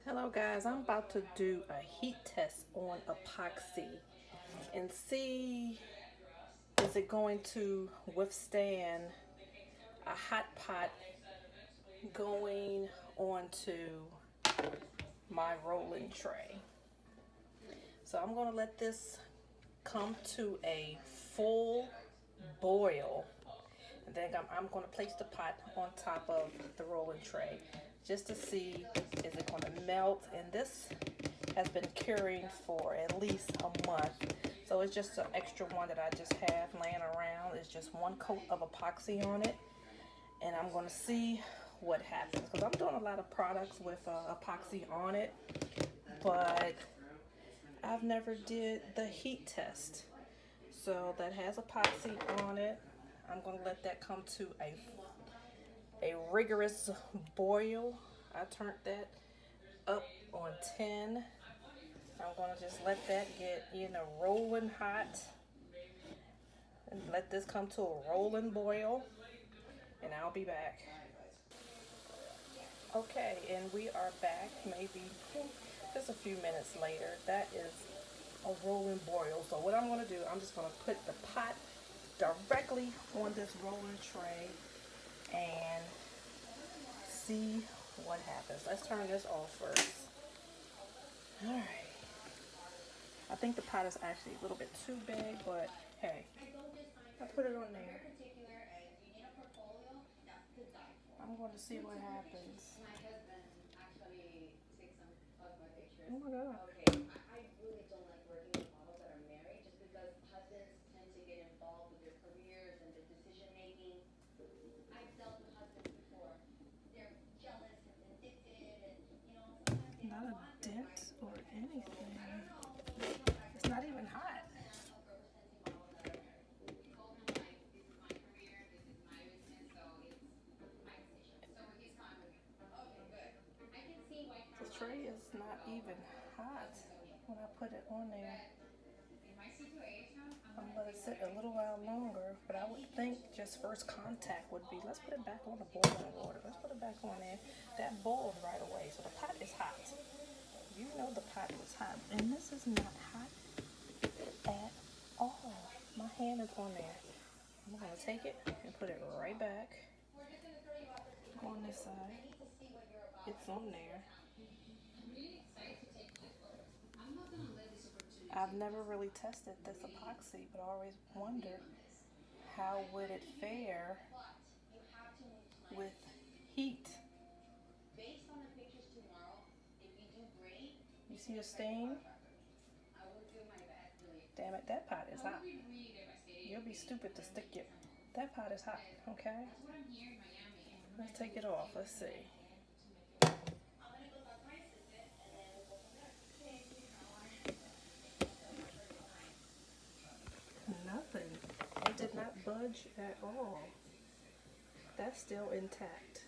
Hello guys, I'm about to do a heat test on epoxy and see is it going to withstand a hot pot going onto my rolling tray. So I'm going to let this come to a full boil, and then I'm going to place the pot on top of the rolling tray just to see is it going to melt. And this has been curing for at least a month, so it's just an extra one that I just have laying around. It's just one coat of epoxy on it, and I'm going to see what happens because I'm doing a lot of products with epoxy on it, but I've never did the heat test. So that has epoxy on it. I'm going to let that come to a rigorous boil. I turned that up on 10. I'm going to just let that get rolling hot and let this come to a rolling boil, and I'll be back. Okay, and we are back maybe just a few minutes later. That is a rolling boil. So what I'm going to do, I'm just going to put the pot directly on this rolling tray and see what happens. Let's turn this off first. All right. I think the pot is actually a little bit too big, but hey, I put it on there. I'm going to see what happens. Oh my God. Not a dent or anything. It's not even hot. The tray is not even hot when I put it on there. I'm going to sit a little while longer, but I would think just first contact would be, let's put it back on the boiling water. Let's put it back on there. That boiled right away, so the pot is hot. You know the pot is hot, and this is not hot at all. My hand is on there. I'm going to take it and put it right back on this side. It's on there. I've never really tested this epoxy, but I always wonder how would it fare with heat. You see the stain? Damn it, that pot is hot. You'll be stupid to stick your... That pot is hot, okay? Let's take it off. Let's see. Nothing. It did not budge at all. That's still intact.